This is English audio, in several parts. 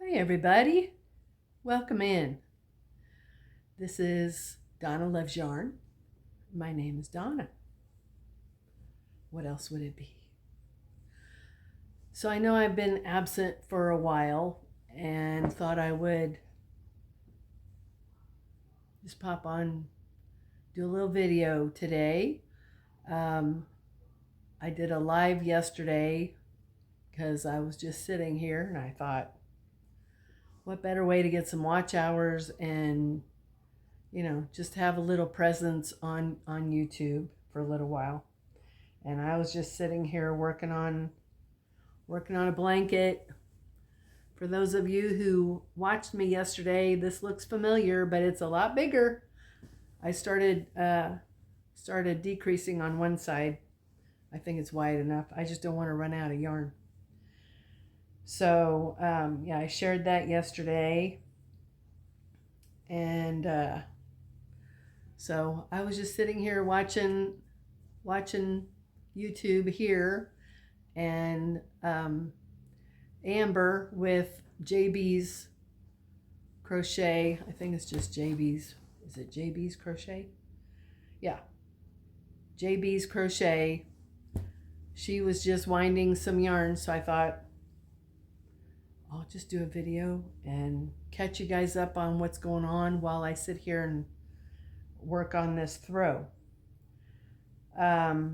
Hi everybody, welcome in. This is Donna Loves Yarn. My name is Donna. What else would it be? So I know I've been absent for a while and thought I would just pop on, do a little video today. I did a live yesterday because I was just sitting here and I thought, what better way to get some watch hours and just have a little presence on YouTube for a little while. And I was just sitting here working on a blanket. For those of you who watched me yesterday, this looks familiar, but it's a lot bigger. I started decreasing on one side. I think it's wide enough. I just don't want to run out of yarn. So yeah, I shared that yesterday, and so I was just sitting here watching YouTube here, and Amber with JB's crochet. I think it's just JB's. Is it JB's crochet? Yeah, JB's crochet. She was just winding some yarn, so I thought I'll just do a video and catch you guys up on what's going on while I sit here and work on this throw. I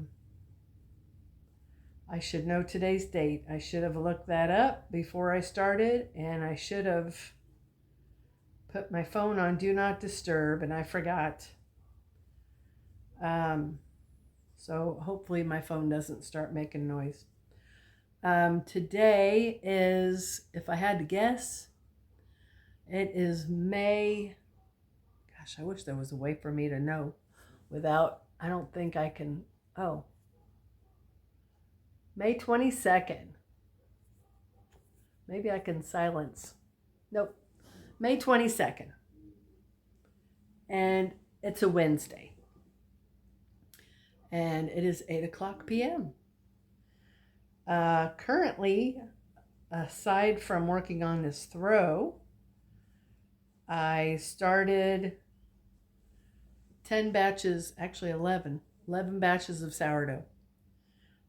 should know today's date. I should have looked that up before I started, and I should have put my phone on Do Not Disturb, and I forgot. So hopefully my phone doesn't start making noise. Today is, if I had to guess, it is May. Gosh, I wish there was a way for me to know without, I don't think I can, May 22nd. Maybe I can silence. Nope. May 22nd. And it's a Wednesday. And it is 8:00 p.m. Currently, aside from working on this throw, I started 10 batches, actually 11 batches of sourdough.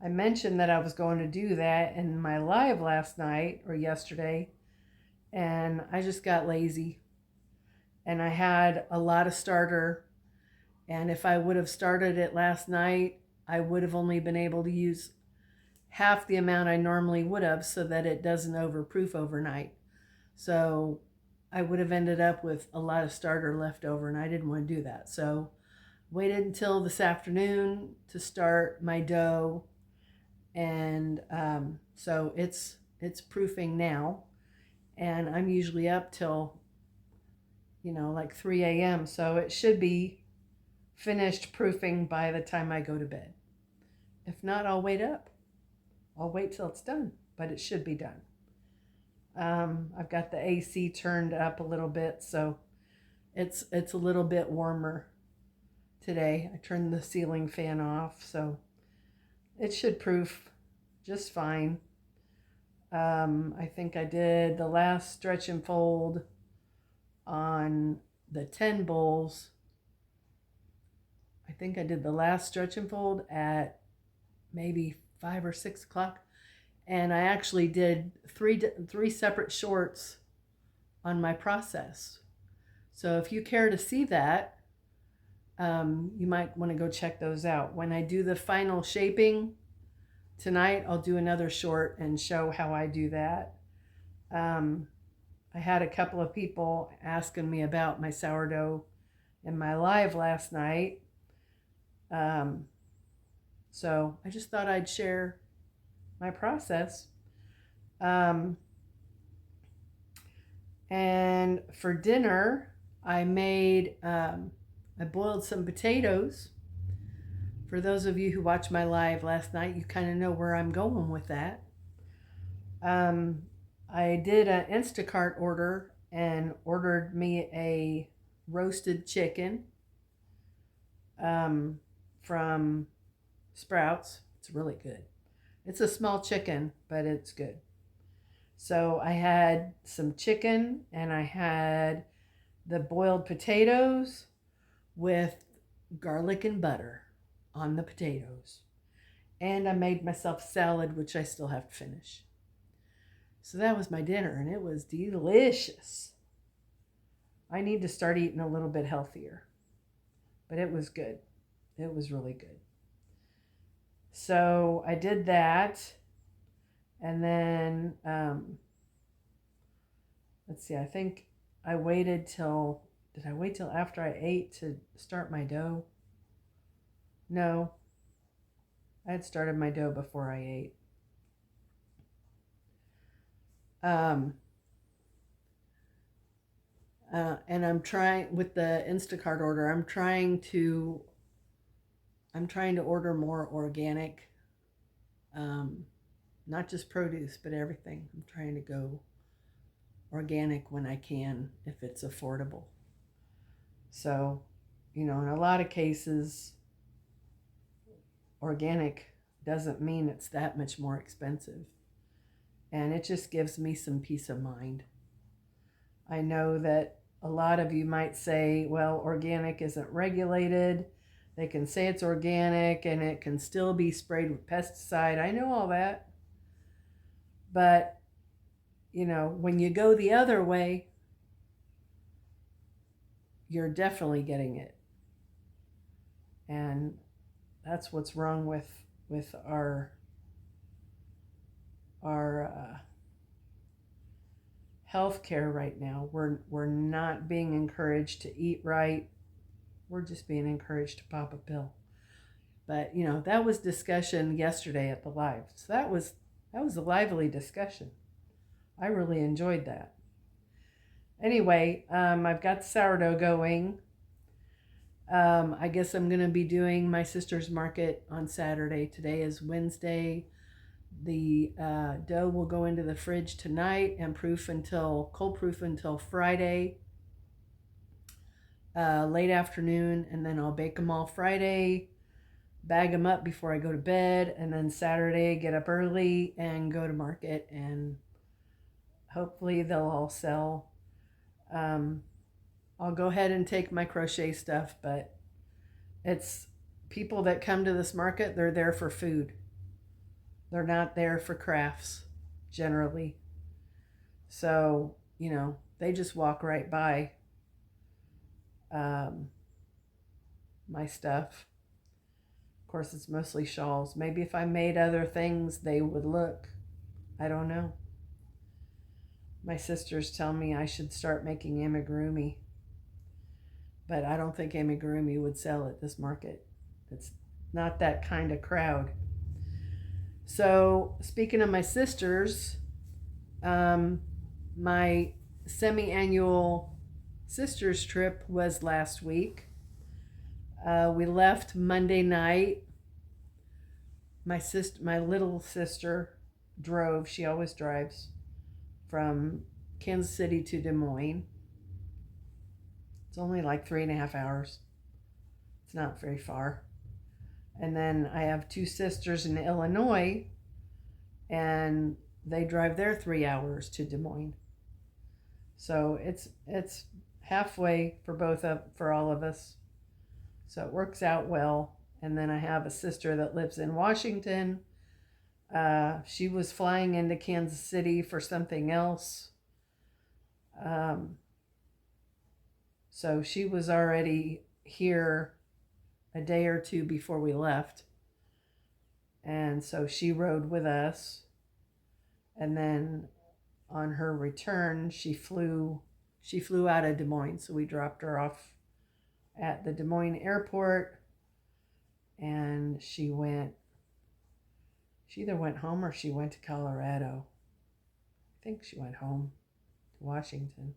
I mentioned that I was going to do that in my live last night or yesterday, and I just got lazy. And I had a lot of starter, and if I would have started it last night, I would have only been able to use half the amount I normally would have, so that it doesn't overproof overnight. So I would have ended up with a lot of starter left over, and I didn't want to do that. So waited until this afternoon to start my dough, and so it's proofing now, and I'm usually up till like 3 a.m. so it should be finished proofing by the time I go to bed. If not, I'll wait till it's done, but it should be done. I've got the AC turned up a little bit, so it's a little bit warmer today. I turned the ceiling fan off, so it should proof just fine. I think I did the last stretch and fold on the 10 bowls. I think I did the last stretch and fold at maybe 5 or 6 o'clock. And I actually did three separate shorts on my process. So if you care to see that, you might want to go check those out. When I do the final shaping tonight, I'll do another short and show how I do that. I had a couple of people asking me about my sourdough in my live last night. So I just thought I'd share my process. And for dinner, I boiled some potatoes. For those of you who watched my live last night, you kind of know where I'm going with that. I did an Instacart order and ordered me a roasted chicken from Sprouts. It's really good. It's a small chicken, but it's good. So I had some chicken and I had the boiled potatoes with garlic and butter on the potatoes. And I made myself salad, which I still have to finish. So that was my dinner, and it was delicious. I need to start eating a little bit healthier, but it was good. It was really good. So I did that, and then let's see. I think I waited till. Did I wait till after I ate to start my dough? No, I had started my dough before I ate. Um, and I'm trying with the Instacart order. I'm trying to order more organic, not just produce, but everything. I'm trying to go organic when I can, if it's affordable. So, in a lot of cases, organic doesn't mean it's that much more expensive. And it just gives me some peace of mind. I know that a lot of you might say, well, organic isn't regulated. They can say it's organic and it can still be sprayed with pesticide. I know all that. But, when you go the other way, you're definitely getting it. And that's what's wrong with our health care right now. We're not being encouraged to eat right. We're just being encouraged to pop a pill. But that was discussion yesterday at the live. So that was a lively discussion. I really enjoyed that. Anyway, I've got sourdough going. I guess I'm going to be doing my sister's market on Saturday. Today is Wednesday. The dough will go into the fridge tonight and cold proof until Friday, late afternoon, and then I'll bake them all Friday, bag them up before I go to bed, and then Saturday get up early and go to market, and hopefully they'll all sell. I'll go ahead and take my crochet stuff, but it's people that come to this market, they're there for food. They're not there for crafts, generally. So, they just walk right by my stuff. Of course, it's mostly shawls. Maybe if I made other things, they would look. I don't know. My sisters tell me I should start making amigurumi, but I don't think amigurumi would sell at this market. It's not that kind of crowd. So, speaking of my sisters, my semi-annual sisters trip was last week. We left Monday night. My little sister drove. She always drives from Kansas City to Des Moines. It's only like 3.5 hours. It's not very far. And then I have two sisters in Illinois, and they drive their 3 hours to Des Moines. So it's halfway for all of us. So it works out well. And then I have a sister that lives in Washington. She was flying into Kansas City for something else. So she was already here a day or two before we left. And so she rode with us. And then on her return, she flew out of Des Moines. So we dropped her off at the Des Moines airport, and she either went home or she went to Colorado. I think she went home to Washington.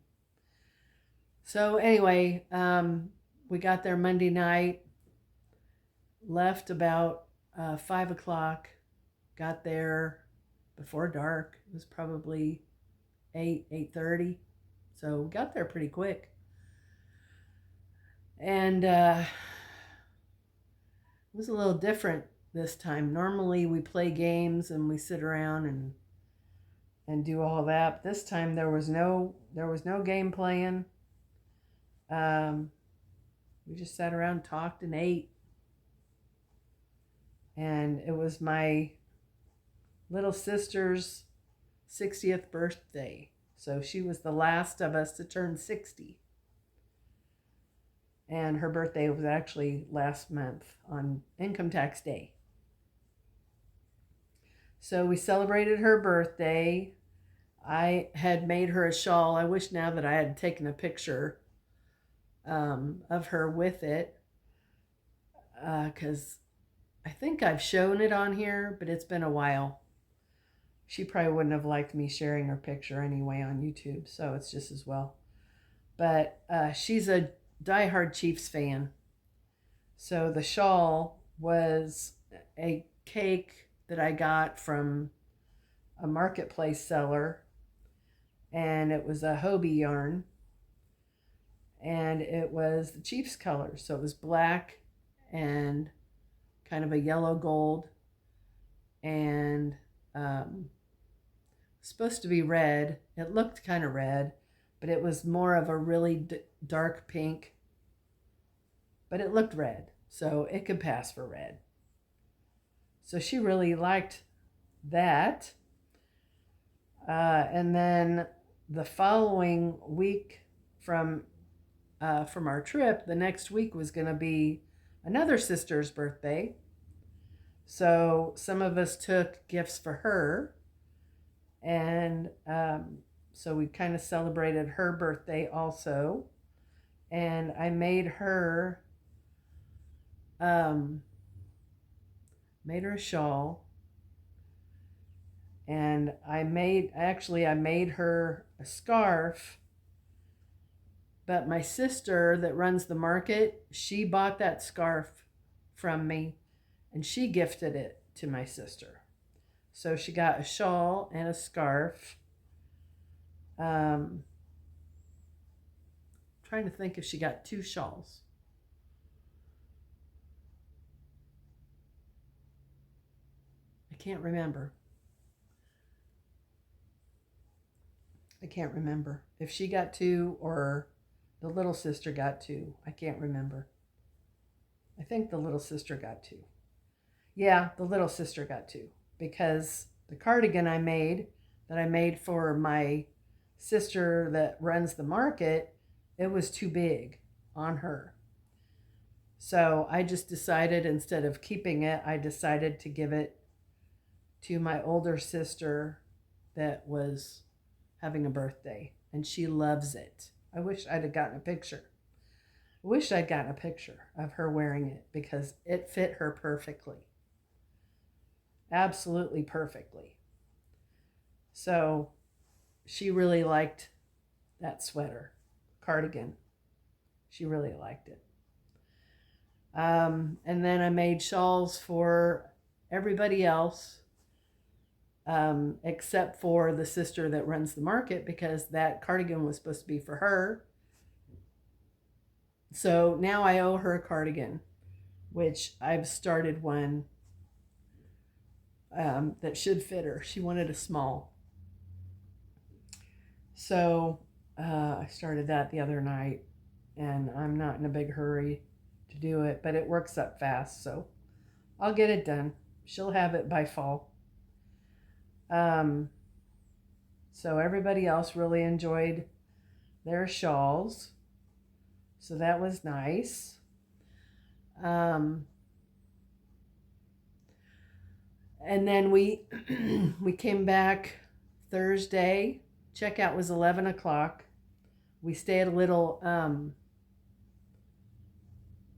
So anyway, we got there Monday night, left about 5 o'clock, got there before dark. It was probably 8:30. So we got there pretty quick. And it was a little different this time. Normally we play games and we sit around and and do all that. This time there was no game playing. We just sat around, talked, and ate. And it was my little sister's 60th birthday. So she was the last of us to turn 60. And her birthday was actually last month on Income Tax Day. So we celebrated her birthday. I had made her a shawl. I wish now that I had taken a picture of her with it, because I think I've shown it on here, but it's been a while. She probably wouldn't have liked me sharing her picture anyway on YouTube, so it's just as well. But she's a diehard Chiefs fan. So the shawl was a cake that I got from a marketplace seller, and it was a Hobie yarn, and it was the Chiefs colors. So it was black and kind of a yellow gold, and supposed to be red. It looked kind of red, but it was more of a really dark pink, but it looked red, so it could pass for red. So she really liked that. And then the following week from our trip, the next week was going to be another sister's birthday. So some of us took gifts for her. And so we kind of celebrated her birthday also. And I made her a shawl. And I made her a scarf. But my sister that runs the market, she bought that scarf from me, and she gifted it to my sister. So she got a shawl and a scarf. Trying to think if she got 2 shawls. I can't remember if she got 2 or the little sister got 2. I can't remember. I think the little sister got 2. Yeah, the little sister got 2, because the cardigan I made for my sister that runs the market, it was too big on her. So I just decided, instead of keeping it, I decided to give it to my older sister that was having a birthday, and she loves it. I wish I'd have gotten a picture. I wish I'd gotten a picture of her wearing it, because it fit her perfectly. Absolutely perfectly. So she really liked that sweater, cardigan. She really liked it. And then I made shawls for everybody else, except for the sister that runs the market, because that cardigan was supposed to be for her. So now I owe her a cardigan, which I've started one that should fit her. She wanted a small. So I started that the other night, and I'm not in a big hurry to do it, but it works up fast, so I'll get it done. She'll have it by fall. So everybody else really enjoyed their shawls, so that was nice. And then we came back Thursday. Checkout was 11 o'clock. We stayed at a little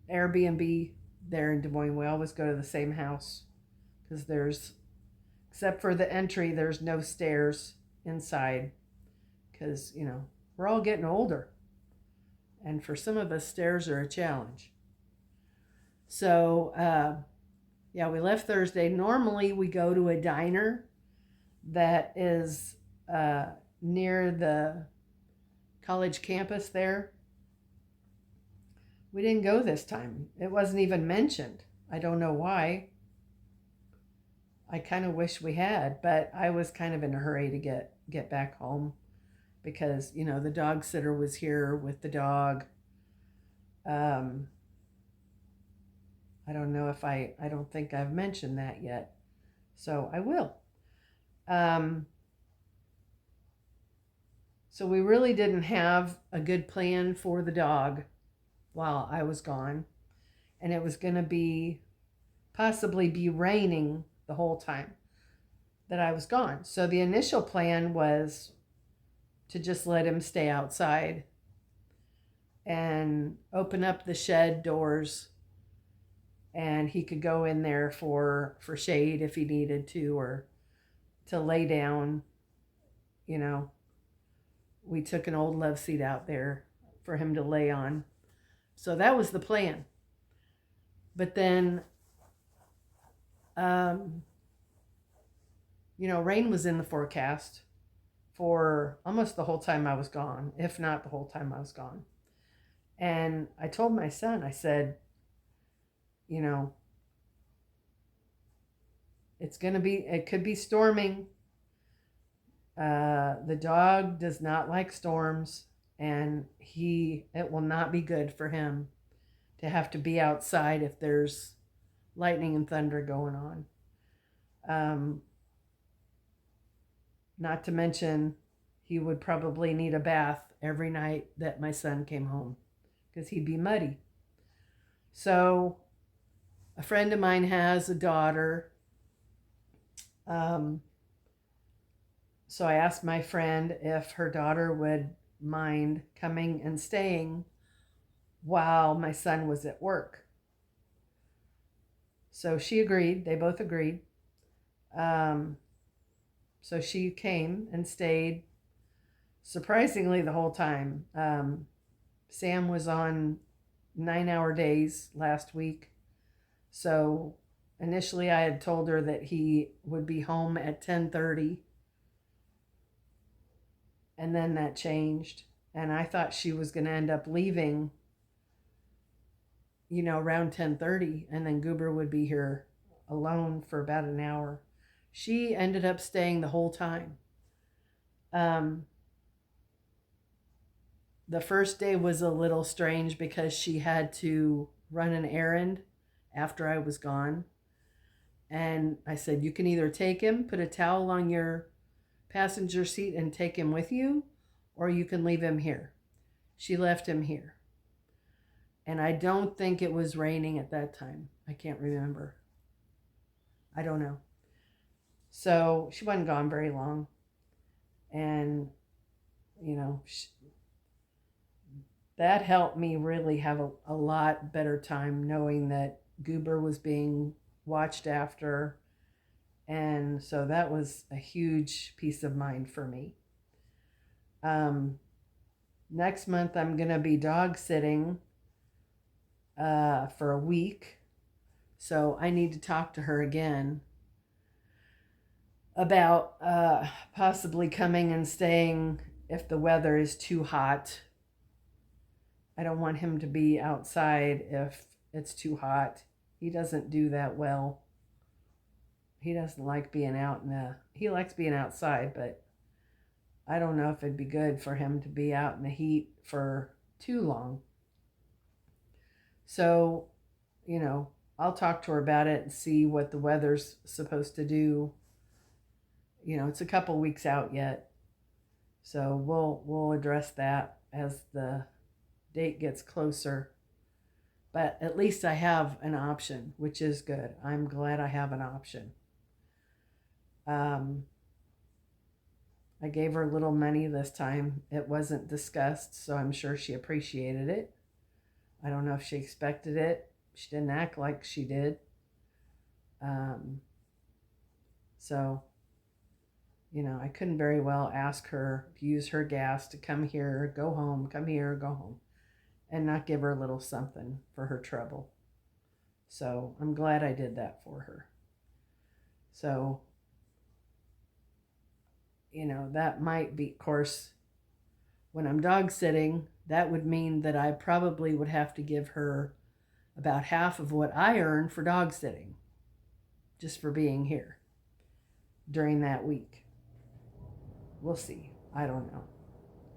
Airbnb there in Des Moines. We always go to the same house, because except for the entry, there's no stairs inside, because, we're all getting older. And for some of us, stairs are a challenge. So, yeah, we left Thursday. Normally, we go to a diner that is near the college campus there. We didn't go this time. It wasn't even mentioned. I don't know why. I kind of wish we had, but I was kind of in a hurry to get back home because, you know, the dog sitter was here with the dog. Um, I don't know if I don't think I've mentioned that yet. So I will. Um, so we really didn't have a good plan for the dog while I was gone. And it was going to possibly be raining the whole time that I was gone. So the initial plan was to just let him stay outside and open up the shed doors, and he could go in there for shade if he needed to, or to lay down. You know, we took an old love seat out there for him to lay on. So that was the plan. But then you know, rain was in the forecast for almost the whole time I was gone, if not the whole time I was gone. And I told my son, I said, you know, it could be storming. The dog does not like storms, and it will not be good for him to have to be outside if there's lightning and thunder going on. Not to mention, he would probably need a bath every night that my son came home because he'd be muddy. So, a friend of mine has a daughter. So I asked my friend if her daughter would mind coming and staying while my son was at work. So she agreed. They both agreed. So she came and stayed surprisingly the whole time. Sam was on 9-hour days last week. So initially I had told her that he would be home at 10:30. And then that changed. And I thought she was going to end up leaving, you know, around 10:30. And then Goober would be here alone for about an hour. She ended up staying the whole time. The first day was a little strange because she had to run an errand after I was gone. And I said, you can either take him, put a towel on your passenger seat and take him with you, or you can leave him here. She left him here. And I don't think it was raining at that time. I can't remember. I don't know. So she wasn't gone very long. And, you know, that helped me really have a lot better time knowing that Goober was being watched after. And so that was a huge peace of mind for me. Next month, I'm going to be dog sitting for a week. So I need to talk to her again about possibly coming and staying if the weather is too hot. I don't want him to be outside if it's too hot. He doesn't do that well. He doesn't like being out he likes being outside, but I don't know if it'd be good for him to be out in the heat for too long. So, you know, I'll talk to her about it and see what the weather's supposed to do. You know, it's a couple weeks out yet. So we'll address that as the date gets closer. But at least I have an option, which is good. I'm glad I have an option. I gave her a little money this time. It wasn't discussed, so I'm sure she appreciated it. I don't know if she expected it. She didn't act like she did. So, you know, I couldn't very well ask her to use her gas to come here, go home, come here, go home, and not give her a little something for her trouble. So I'm glad I did that for her. So, you know, that might be, of course, when I'm dog sitting, that would mean that I probably would have to give her about half of what I earn for dog sitting, just for being here. during that week. We'll see. I don't know.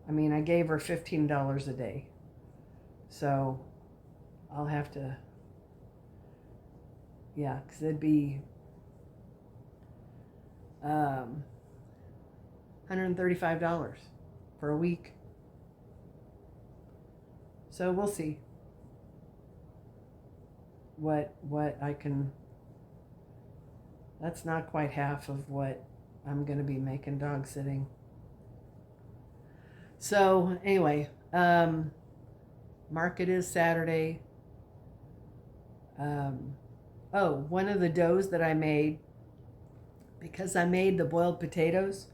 I mean, I gave her $15 a day. So I'll have to, yeah, because it'd be $135 for a week. So we'll see what I can. That's not quite half of what I'm going to be making dog sitting. So anyway, market is Saturday. One of the doughs that I made, because I made the boiled potatoes,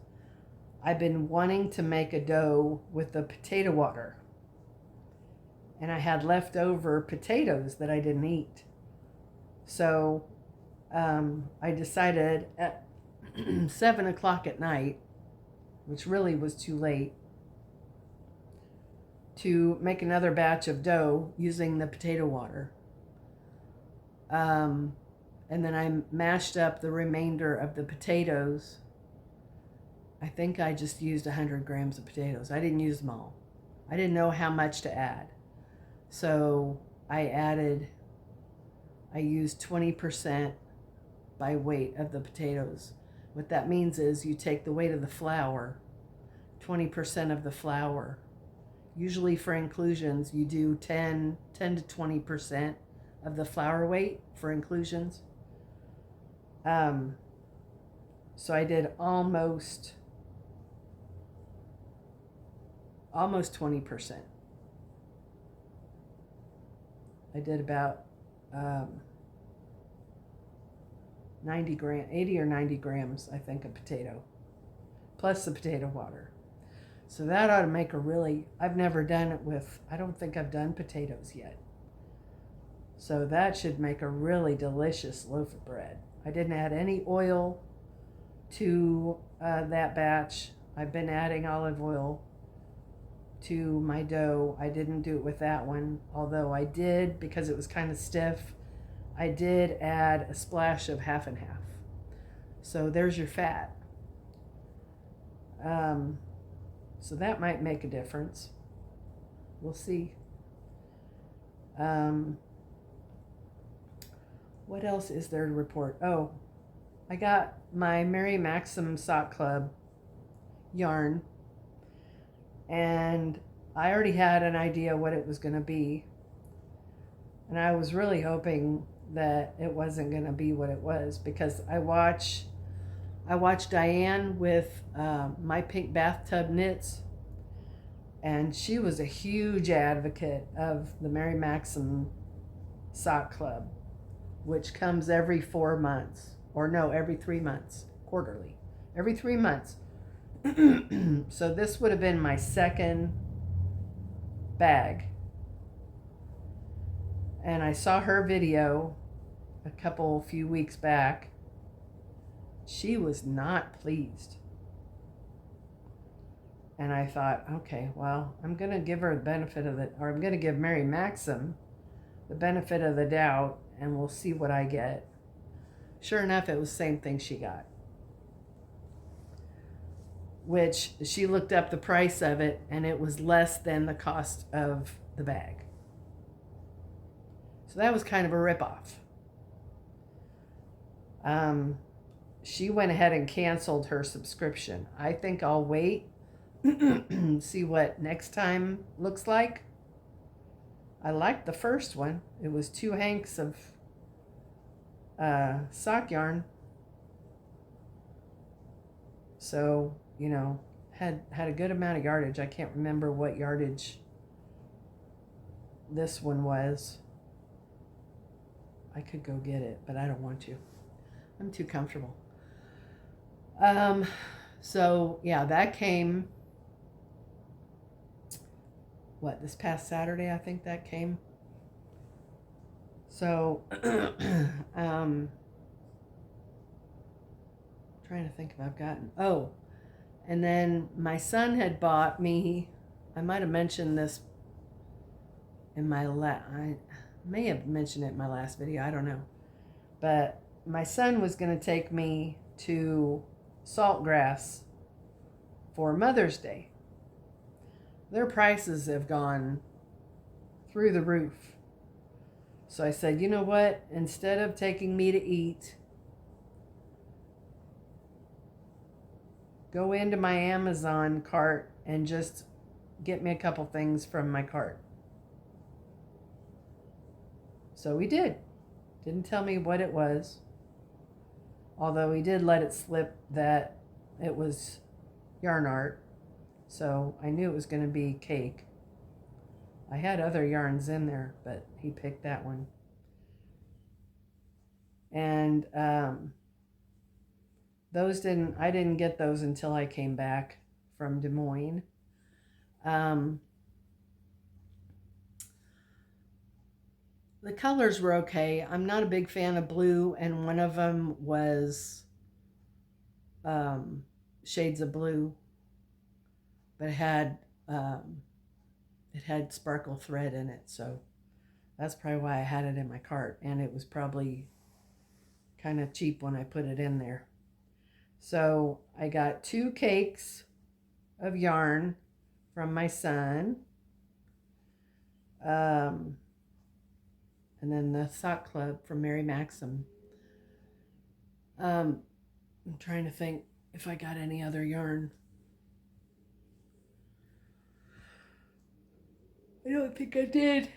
I've been wanting to make a dough with the potato water. And I had leftover potatoes that I didn't eat. So I decided at 7 o'clock at night, which really was too late, to make another batch of dough using the potato water. And then I mashed up the remainder of the potatoes. I think I just used 100 grams of potatoes. I didn't use them all. I didn't know how much to add. So I used 20% by weight of the potatoes. What that means is you take the weight of the flour, 20% of the flour. Usually for inclusions, you do 10 to 20% of the flour weight for inclusions. So I did almost 20%. I did about 80 or 90 grams, I think, of potato, plus the potato water. So that ought to make I've never done it with, I don't think I've done potatoes yet. So that should make a really delicious loaf of bread. I didn't add any oil to that batch. I've been adding olive oil to my dough. I didn't do it with that one, although I did, because it was kind of stiff, I did add a splash of half and half. So there's your fat. So that might make a difference. We'll see. What else is there to report? Oh, I got my Mary Maxim Sock Club yarn, and I already had an idea what it was going to be, and I was really hoping that it wasn't going to be what it was, because I watched Diane with My Pink Bathtub Knits, and she was a huge advocate of the Mary Maxim Sock Club, which comes every 4 months, or no, every 3 months, quarterly, every 3 months. So this would have been my second bag. And I saw her video a few weeks back. She was not pleased. And I thought, okay, well, I'm going to give her the benefit of I'm going to give Mary Maxim the benefit of the doubt, and we'll see what I get. Sure enough, it was the same thing she got. Which she looked up the price of it, and it was less than the cost of the bag. So that was kind of a ripoff. She went ahead and canceled her subscription. I think I'll wait, see what next time looks like. I liked the first one. It was 2 hanks of sock yarn. So, had a good amount of yardage. I can't remember what yardage this one was. I could go get it, but I don't want to. I'm too comfortable. So yeah, that came, this past Saturday, I think that came. So, trying to think if I've gotten, and then my son had bought me, I might have mentioned this in I may have mentioned it in my last video, I don't know. But my son was going to take me to saltgrass for Mother's Day. Their prices have gone through the roof. So I said, you know what? Instead of taking me to eat, go into my Amazon cart and just get me a couple things from my cart. So we did. Didn't tell me what it was. Although he did let it slip that it was yarn art. So I knew it was going to be cake. I had other yarns in there, but he picked that one. And I didn't get those until I came back from Des Moines. The colors were okay. I'm not a big fan of blue, and one of them was shades of blue, but it had sparkle thread in it, so that's probably why I had it in my cart, and it was probably kind of cheap when I put it in there. So I got 2 cakes of yarn from my son, and then the sock club from Mary Maxim. I'm trying to think if I got any other yarn. I don't think I did.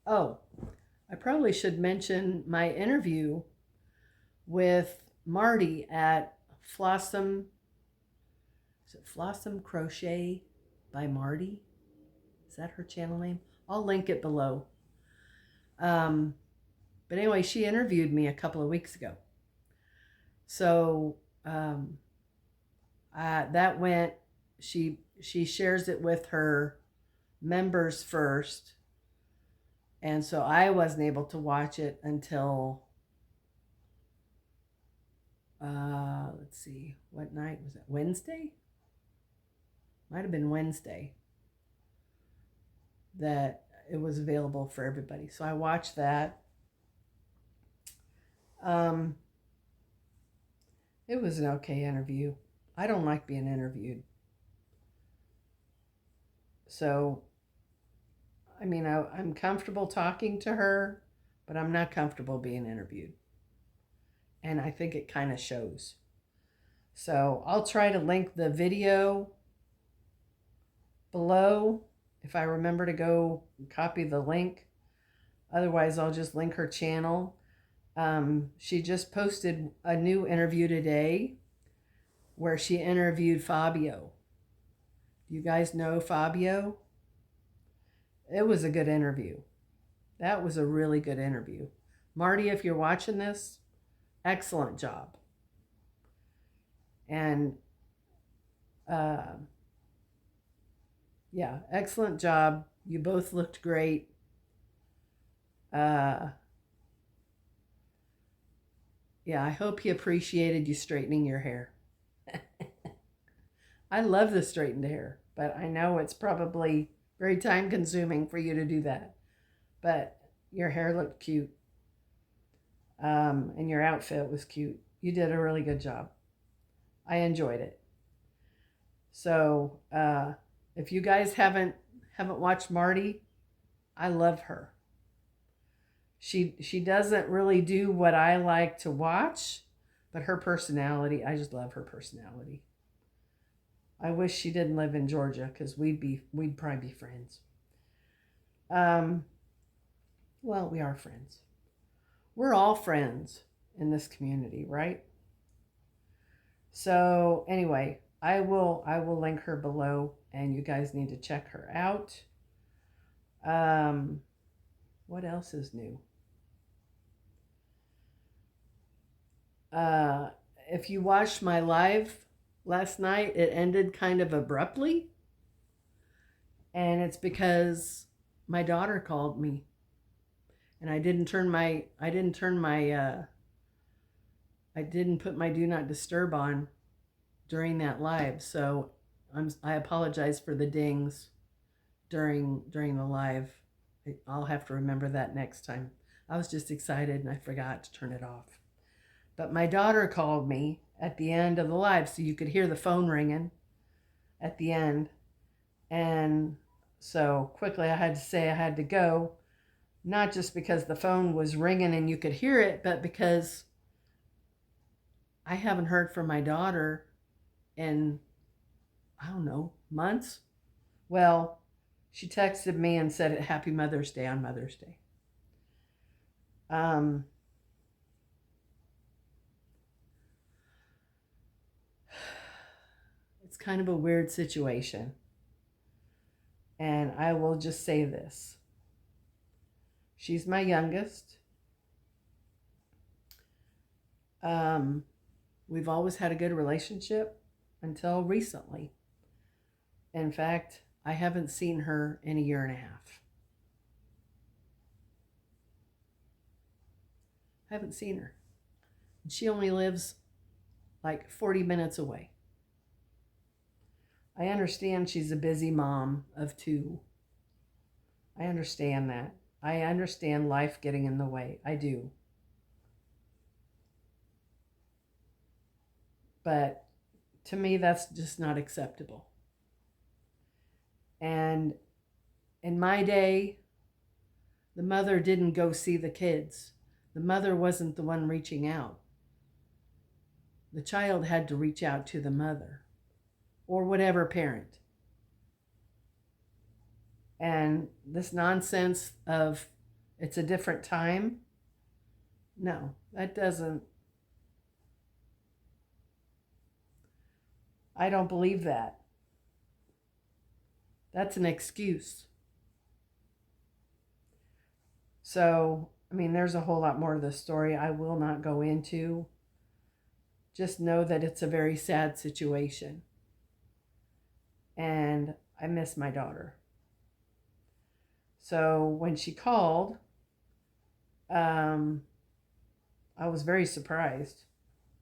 Oh, I probably should mention my interview with Marti at Flossom. Is it Flossom Crochet by Marti? Is that her channel name? I'll link it below. But anyway, she interviewed me a couple of weeks ago. So that went, she shares it with her members first. And so I wasn't able to watch it until, let's see, what night was it? Wednesday? Might have been Wednesday that it was available for everybody. So I watched that. It was an okay interview. I don't like being interviewed. So, I mean, I'm comfortable talking to her, but I'm not comfortable being interviewed. And I think it kind of shows. So I'll try to link the video below if I remember to go copy the link. Otherwise, I'll just link her channel. She just posted a new interview today where she interviewed Fabio. Do you guys know Fabio? It was a good interview. That was a really good interview. Marti, if you're watching this, excellent job. And yeah, excellent job. You both looked great. Yeah, I hope he appreciated you straightening your hair. I love the straightened hair, but I know it's probably very time consuming for you to do that. But your hair looked cute. And your outfit was cute. You did a really good job. I enjoyed it. So if you guys haven't watched Marti, I love her. She doesn't really do what I like to watch, but her personality, I just love her personality. I wish she didn't live in Georgia because we'd probably be friends. Well, we are friends. We're all friends in this community, right? So anyway, I will link her below, and you guys need to check her out. What else is new? If you watched my live last night, it ended kind of abruptly, and it's because my daughter called me, and I didn't put my do not disturb on during that live, so I apologize for the dings during the live. I'll have to remember that next time. I was just excited and I forgot to turn it off. But my daughter called me at the end of the live, so you could hear the phone ringing at the end. And so quickly I had to say I had to go, not just because the phone was ringing and you could hear it, but because I haven't heard from my daughter in, I don't know, months. Well, she texted me and said Happy Mother's Day on Mother's Day. It's kind of a weird situation. And I will just say this. She's my youngest. We've always had a good relationship until recently. In fact, I haven't seen her in a year and a half. I haven't seen her. And she only lives like 40 minutes away. I understand she's a busy mom of 2. I understand that. I understand life getting in the way. I do. But to me, that's just not acceptable. And in my day, the mother didn't go see the kids. The mother wasn't the one reaching out. The child had to reach out to the mother or whatever parent. And this nonsense of it's a different time, no, that doesn't, I don't believe that. That's an excuse. So, I mean, there's a whole lot more to the story I will not go into. Just know that it's a very sad situation. And I miss my daughter. So when she called, I was very surprised.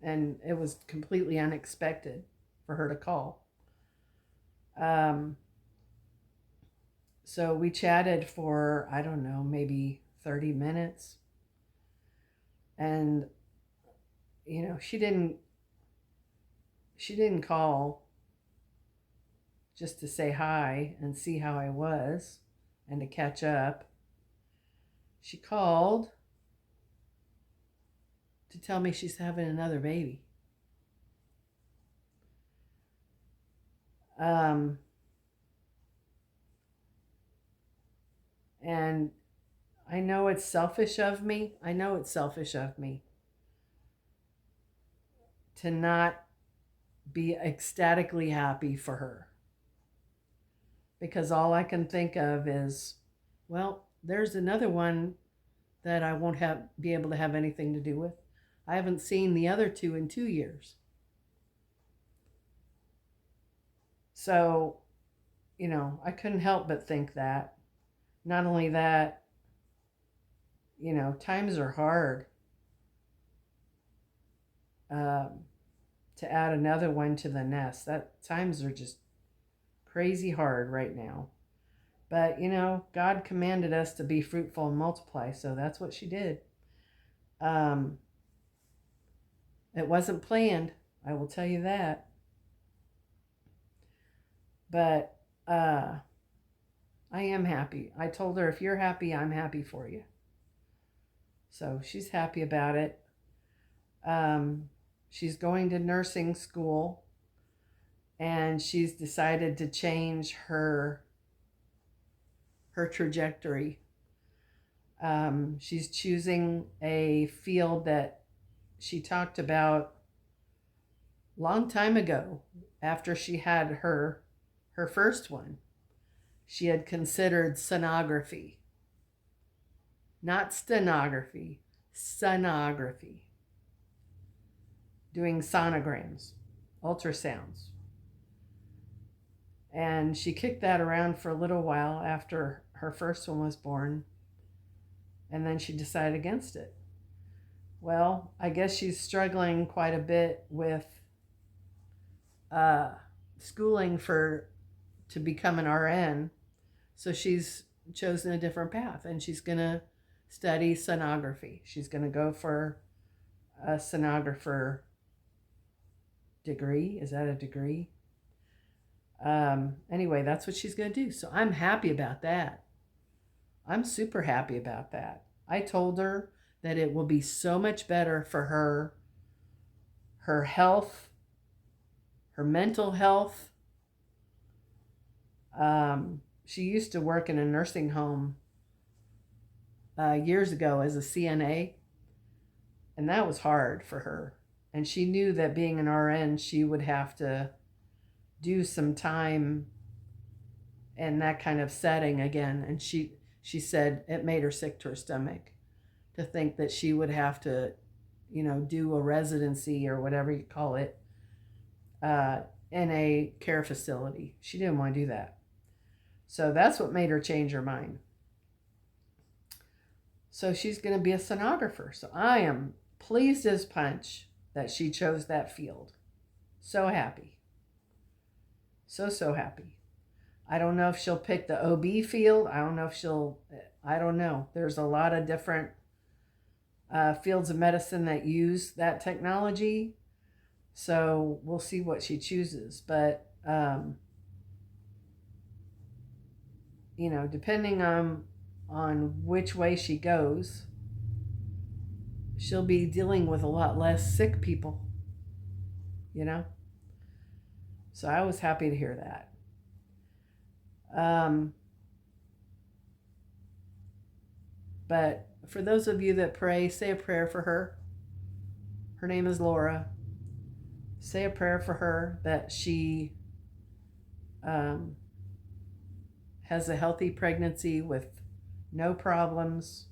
And it was completely unexpected for her to call. So we chatted for, I don't know, maybe 30 minutes. And, you know, she didn't call just to say hi and see how I was and to catch up. She called to tell me she's having another baby. And I know it's selfish of me. To not be ecstatically happy for her. Because all I can think of is, well, there's another one that I won't be able to have anything to do with. I haven't seen the other 2 in 2 years. So, you know, I couldn't help but think that. Not only that, you know, times are hard. To add another one to the nest. That times are just crazy hard right now. But, you know, God commanded us to be fruitful and multiply, so that's what she did. It wasn't planned, I will tell you that. But I am happy. I told her, if you're happy, I'm happy for you. So she's happy about it. She's going to nursing school, and she's decided to change her trajectory. She's choosing a field that she talked about a long time ago after she had her first one. She had considered sonography. Not stenography, sonography. Doing sonograms, ultrasounds. And she kicked that around for a little while after her first one was born. And then she decided against it. Well, I guess she's struggling quite a bit with schooling to become an RN. So she's chosen a different path, and she's going to study sonography. She's going to go for a sonographer degree. Is that a degree? Anyway, that's what she's going to do. So I'm happy about that. I'm super happy about that. I told her that it will be so much better for her health, her mental health. She used to work in a nursing home years ago as a CNA, and that was hard for her. And she knew that being an RN, she would have to do some time in that kind of setting again. And she said it made her sick to her stomach to think that she would have to, do a residency or whatever you call it in a care facility. She didn't want to do that. So that's what made her change her mind. So she's going to be a sonographer. So I am pleased as punch that she chose that field. So happy. So happy. I don't know if she'll pick the OB field. I don't know. There's a lot of different fields of medicine that use that technology. So we'll see what she chooses. But, depending on which way she goes, she'll be dealing with a lot less sick people, So I was happy to hear that. But for those of you that pray, say a prayer for her. Her name is Laura. Say a prayer for her that she has a healthy pregnancy with no problems.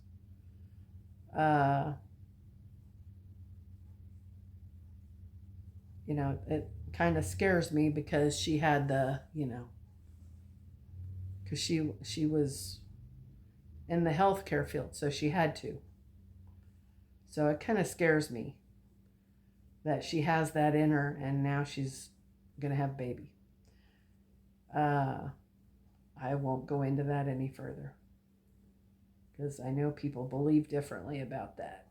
It kind of scares me because she had because she was in the healthcare field, so she had to. So it kind of scares me that she has that in her, and now she's gonna have a baby. I won't go into that any further because I know people believe differently about that.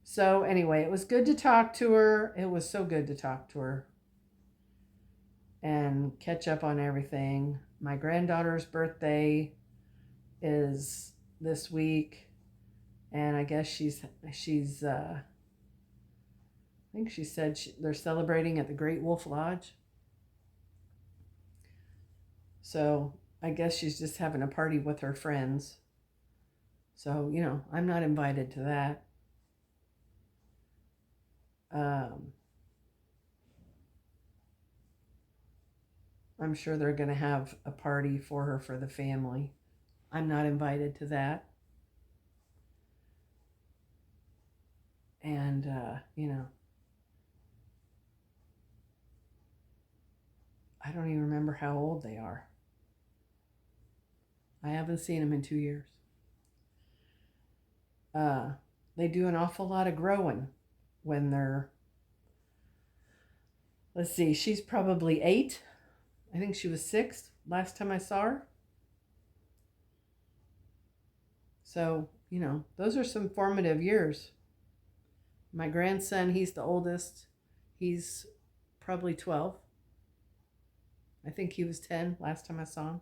So anyway, it was good to talk to her. It was so good to talk to her and catch up on everything. My granddaughter's birthday is this week, and I guess she's I think she said they're celebrating at the Great Wolf Lodge. So I guess she's just having a party with her friends. So, I'm not invited to that. I'm sure they're going to have a party for her for the family. I'm not invited to that. And, I don't even remember how old they are. I haven't seen them in 2 years. They do an awful lot of growing when they're, let's see, she's probably 8. I think she was 6 last time I saw her. So, those are some formative years. My grandson, he's the oldest. He's probably 12. I think he was 10 last time I saw him.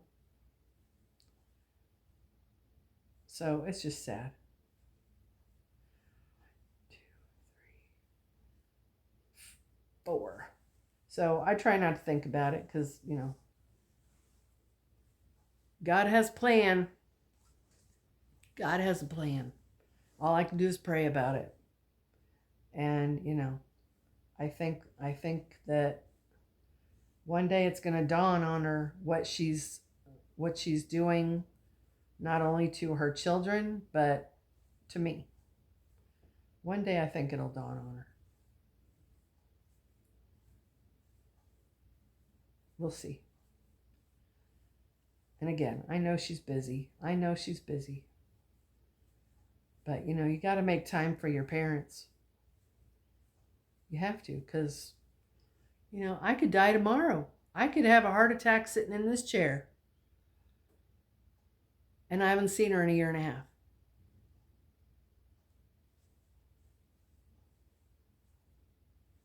So it's just sad. 1, 2, 3, 4. So I try not to think about it because, God has a plan. God has a plan. All I can do is pray about it. And, I think that one day it's going to dawn on her what she's doing, not only to her children, but to me. One day I think it'll dawn on her. We'll see. And again, I know she's busy. But, you got to make time for your parents. You have to, because, I could die tomorrow. I could have a heart attack sitting in this chair. and I haven't seen her in a year and a half.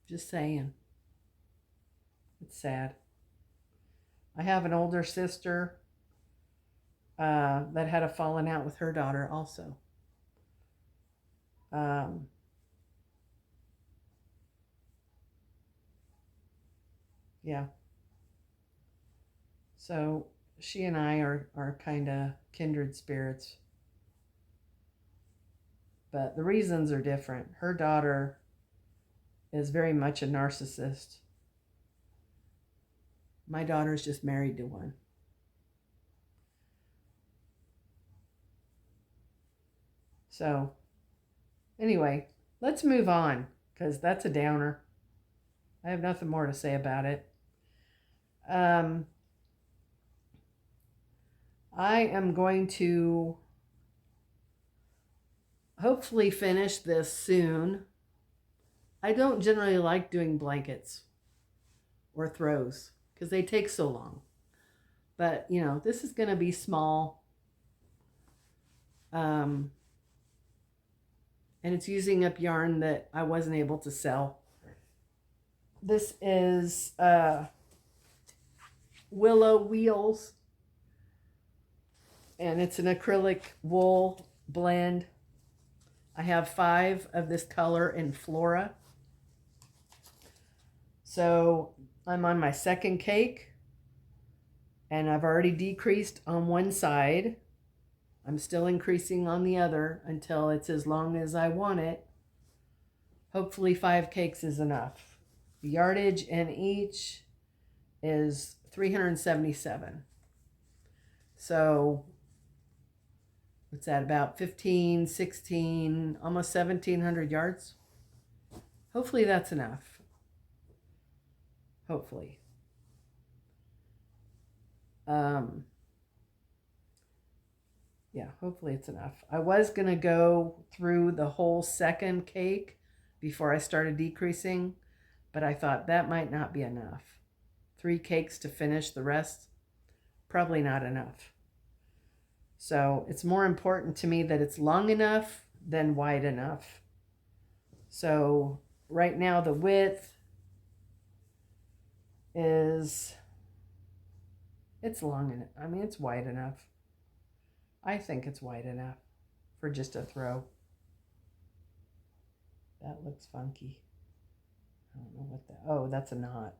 Just saying. It's sad. I have an older sister that had a falling out with her daughter also. Yeah. So she and I are kind of kindred spirits. But the reasons are different. Her daughter is very much a narcissist. My daughter's just married to one. So, anyway, let's move on because that's a downer. I have nothing more to say about it. I am going to hopefully finish this soon. I don't generally like doing blankets or throws because they take so long. But, you know, this is going to be small. And it's using up yarn that I wasn't able to sell. This is Willow Wheels. And it's an acrylic wool blend. I have 5 of this color in Flora. So I'm on my second cake. And I've already decreased on one side. I'm still increasing on the other until it's as long as I want it. Hopefully 5 cakes is enough. The yardage in each is 377. So what's that, about 15, 16, almost 1,700 yards? Hopefully that's enough. Hopefully. Yeah, hopefully it's enough. I was going to go through the whole second cake before I started decreasing, but I thought that might not be enough. 3 cakes to finish the rest, probably not enough. So it's more important to me that it's long enough than wide enough. So right now the width is, it's long enough. I mean, it's wide enough. I think it's wide enough for just a throw. That looks funky. I don't know what that, oh, that's a knot.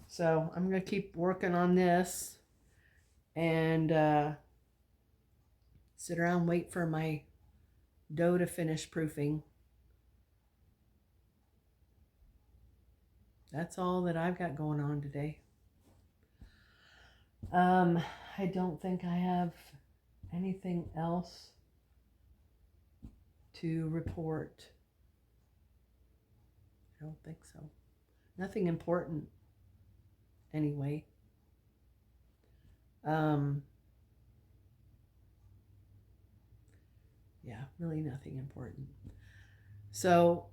So I'm going to keep working on this and sit around and wait for my dough to finish proofing. That's all that I've got going on today. I don't think I have anything else to report. I don't think so. Nothing important anyway. Yeah, really nothing important. So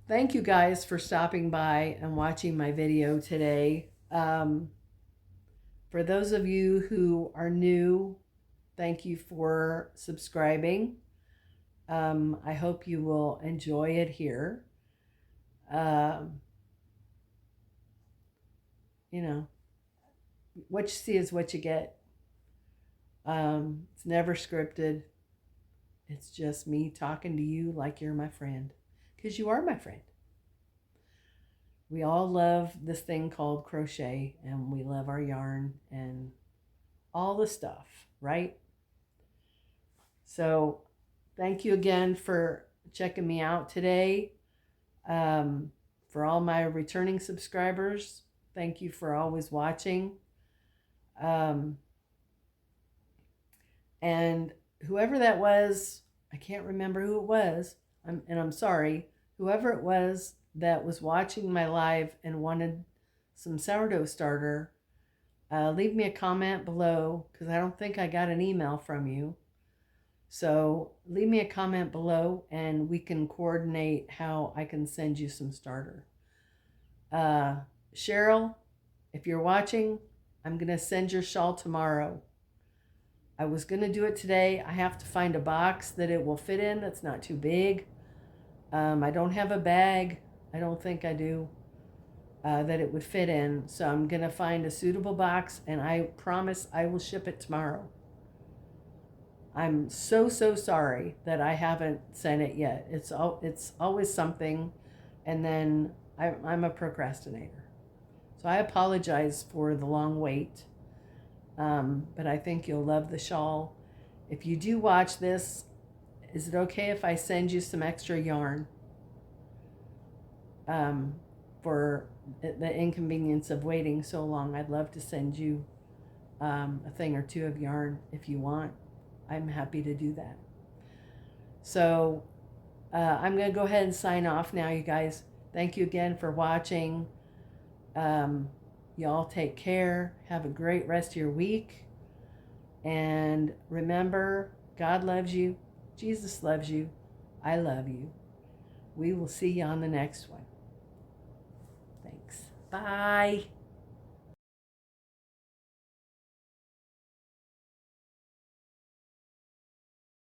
thank you guys for stopping by and watching my video today. For those of you who are new, thank you for subscribing. I hope you will enjoy it here. You know, what you see is what you get. It's never scripted. It's just me talking to you like you're my friend, because you are my friend. We all love this thing called crochet, and we love our yarn and all the stuff, right? So thank you again for checking me out today. For all my returning subscribers, thank you for always watching. And whoever that was, I can't remember who it was, and I'm sorry, whoever it was that was watching my live and wanted some sourdough starter, leave me a comment below, because I don't think I got an email from you. So leave me a comment below and we can coordinate how I can send you some starter. Cheryl, if you're watching, I'm going to send your shawl tomorrow. I was going to do it today. I have to find a box that it will fit in that's not too big. I don't have a bag. I don't think I do. That it would fit in. So I'm going to find a suitable box, and I promise I will ship it tomorrow. I'm so sorry that I haven't sent it yet. It's always something, and then I'm a procrastinator. So I apologize for the long wait, but I think you'll love the shawl. If you do watch this, is it okay if I send you some extra yarn for the inconvenience of waiting so long? I'd love to send you a thing or two of yarn if you want. I'm happy to do that. So I'm going to go ahead and sign off now, you guys. Thank you again for watching. Y'all take care. Have a great rest of your week. And remember, God loves you. Jesus loves you. I love you. We will see you on the next one. Thanks. Bye.